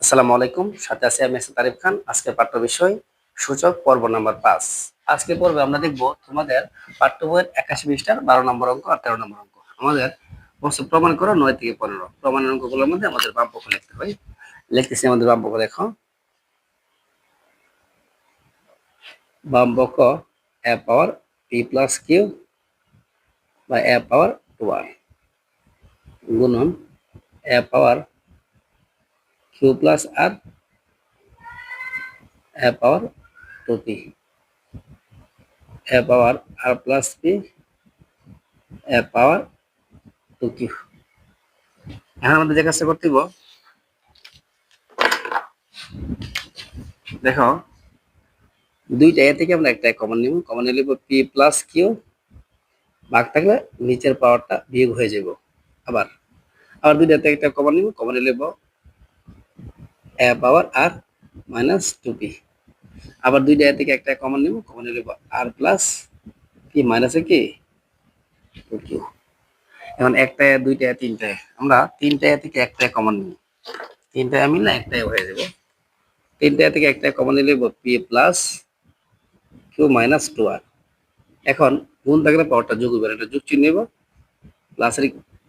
আসসালামু আলাইকুম, সাথে আছি আমি তারিফ খান। আজকের পাঠ্য বিষয় সূচক পর্ব নাম্বার 5। আজকের পর্বে আমরা দেখব তোমাদের পাঠ্য বইয়ের 81 পৃষ্ঠার 12 নম্বর অঙ্ক আর 13 নম্বর অঙ্ক। আমাদের বলছে প্রমাণ করো 9 থেকে 15। প্রমাণের অঙ্কগুলোর মধ্যে আমাদের বাম পক্ষ লিখতে হয়। লিখতেছি আমাদের বাম পক্ষ দেখো। বাম পক্ষ a power p plus q বা a পাওয়ার 2r গুণন a power q plus r a power 2p a power r plus p a power 2q। এখন আমাদের যে কাজটা করতে হবে, দেখো দুইটা এ থেকে আমরা একটা কমন নিব। কমন নিব p প্লাস q, ভাগ থাকলে নিচের পাওয়ারটা বিয়োগ হয়ে যাব। আবার আবার দুইটা থেকে একটা কমন নিব। কমন নিব a power r minus 2p। আবার দুইটা এ থেকে একটা কমন নিব। কমন নিব r প্লাস p মাইনাসে কি 2q। এখন একটা দুইটা তিনটা, আমরা তিনটা থেকে একটা কমন নিব। তিনটা মিললে একটাই হয়ে যাব। তিনটা থেকে একটা কমন নিব p plus q minus 2r। এখন গুণ থাকলে পাওয়ারটা যোগ হবে, এটা যোগ চিহ্ন নেব। প্লাসের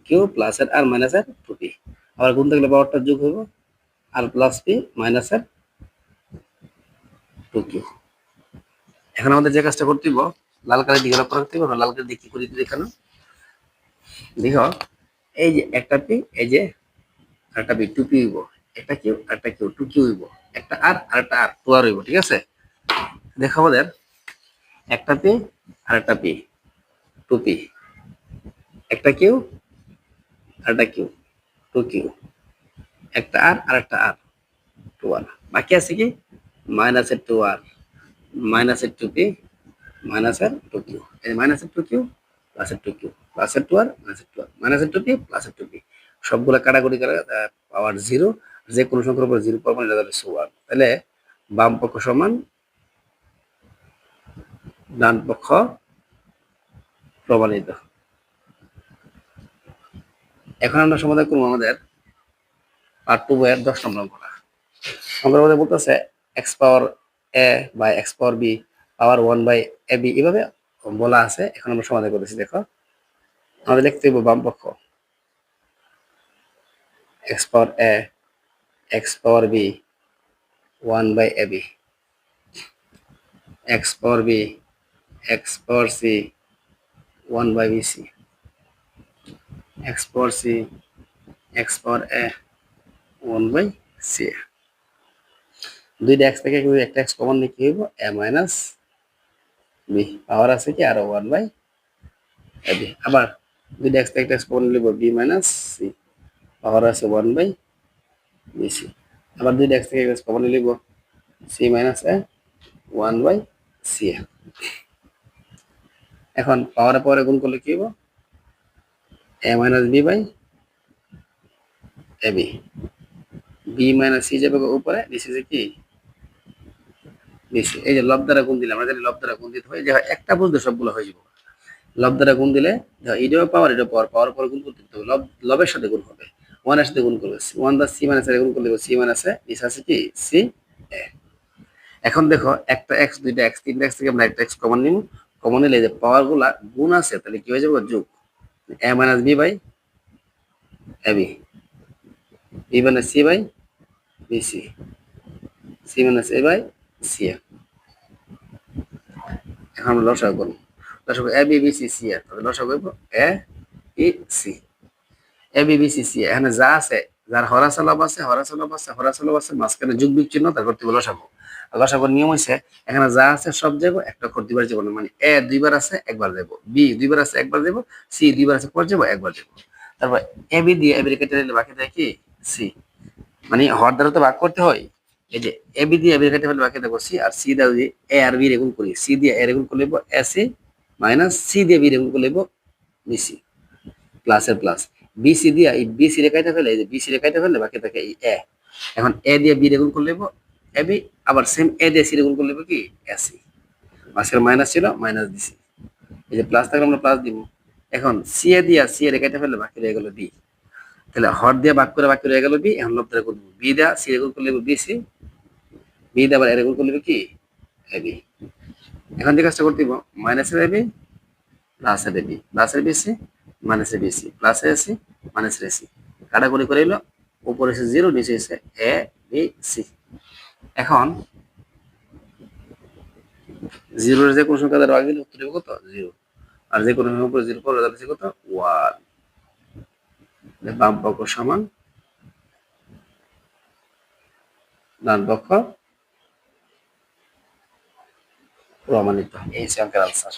কিউ প্লাসের আর মাইনাসের 2p। আবার গুণ থাকলে পাওয়ারটা যোগ হবে, আর প্লাস p মাইনাসের 2q। এখন আমাদের যে কাজটা করতে হবে, লাল কালি দিকে লক্ষ্য রাখতে হবে। লাল কালি দিয়ে কি করি দেখানো, দেখো এই যে একটা p, এই যে আরেকটা p, 2p হইব। একটা কিউ আরেকটা কিউ 2q হইব। একটা আর আরেকটা আর 2r হইব। ঠিক আছে, দেখো আমাদের একটা p আরেকটা p 2p, একটা কিউ আরেকটা কিউ 2q, একটা আর আরেকটা আর 2r। বাকি আছে কি মাইনাসের 2r মাইনাসের 2p মাইনাসের 2q। এই মাইনাসের 2q প্লাসের 2q প্লাসের 2r মাইনাসের 2r মাইনাসের 2p প্লাসের 2p সবগুলা কাটাকুটি করে পাওয়ার 0। যে কোনো সংখ্যার উপর 0 পাওয়ার মানে এটা 1। তাহলে বাম পক্ষ সমান ডান পক্ষ প্রমাণিত। এখন আমরা সমাধান করবো আমাদের পার্ট 2 এর 10 নম্বর অঙ্কটা। অঙ্কের মধ্যে বলতেছে x power a by x power b power 1 by ab এভাবে বলা আছে। এখন আমরা সমাধান করতেছি। দেখো আমাদের লিখতে হবে বাম পক্ষ x power a x power b 1 by ab, x power b x power c 1 by bc, x power c x power a 1 by c। দুইটা x থেকে একটা x কমন নিয়ে কি হইব a মাইনাস b, পাওয়ার আছে কি আরো 1 বাই ab। আবার দুইটা x থেকে একটা x কমন নিব b মাইনাস c, পাওয়ার আছে 1 বাই bc। আবার দুইটা x থেকে x কমন নিব c minus a 1 by c। এখন পাওয়ারে পাওয়ারে গুণ করলে কি হইব a minus b by ab। b minus c যাবে উপরে, নিচে যে কি bc। এই যে লব দ্বারা গুণ দিলে, আমরা জানি লব দ্বারা গুণ দিতে হয়, যে একটা বুঝতে সবগুলো হয়ে যাবে। লব দ্বারা গুণ দিলে এটাও পাওয়ার এটাও পাওয়ার, পাওয়ার পর গুণ করতে হবে। লবের সাথে গুণ হবে, 1 এর সাথে গুণ করবে 1 দা c মাইনাস a গুণ করলে c মাইনাস a, নিচে আছে কি c a। এখন দেখো একটা x দুইটা x তিনটা x থেকে আমরা একটা x কমন নিব। কমন নিলে যে পাওয়ার গুলা গুণ আছে, তাহলে কি হয়ে যাবে যোগ a minus b by ab, b minus c by bc, c minus a by c। এখন আমরা লসাগু করব। লসাগু a b b c c a, তাহলে লসাগু করব a e c। a b b c c a এখানে যা আছে, যার হরাসা লব আছে হরাসা লব আছে হরাসা লব আছে, মাঝখানে যোগ বিয়োগ চিহ্ন, তারপর তুমি লসাগু। লসাগুর নিয়ম হইছে এখানে যা আছে সব যাব, একটা অক্ষর দুইবার যাব না। মানে a দুইবার আছে একবার যাব, b দুইবার আছে একবার যাব, c দুইবার আছে পর যাব একবার যাব। তারপর a b দিয়ে a b কেটে দিলে বাকি থাকে কি c। মানে হর দ্বারা তো ভাগ করতে হয়। এই যে a b দিয়ে a b কেটে ফেলে বাকি থাকবো c, আর c দ্বারা যদি a আর b রে গুণ করি, c দিয়ে a রে গুণ করলে ac মাইনাস c দিয়ে b রে গুণ করলে bc প্লাসের প্লাস। bc দিয়ে এই bc রে কাটা ফেলে, এই যে bc রে কাটা ফেলে বাকি থাকে এই a। এখন a দিয়ে b রে গুণ করলে ab, আবার সেম a দিয়ে c রে গুণ করলে কি ac। মাঝখানে মাইনাস ছিল মাইনাস দিছি, এই যে প্লাস থাকলে আমরা প্লাস দিব। এখন c এ দিয়ে c রে কাটা ফেলে বাকি রয়ে গেল d। তাহলে হর দিয়ে ভাগ করে হয়ে গেল বি, এখন লব দ্বারা গুণ বি দা সি গুণ করলে বি সি, বি দা আবার এর গুণ করলে কি এ বি। এখন যে কাজটা করতে দিব মাইনাস এর বি প্লাস এর বি, প্লাস এর বিসি মাইনাস এর বিসি, প্লাস এর সি মাইনাস এর সি, কাটাকুটি করে এলো, উপরে এসে জিরো, নিচে এসে এ বি সি। এখন জিরোর যে কোনো সংখ্যা দ্বারা ভাগ দিলে উত্তর হবে কত জিরো, আর যে কোনো সংখ্যার উপরে জিরো পড়ে যাচ্ছে কত ওয়ান। বাম পক্ষ সমান ডান পক্ষ প্রমাণিত। এই হচ্ছে অঙ্কের আনসার।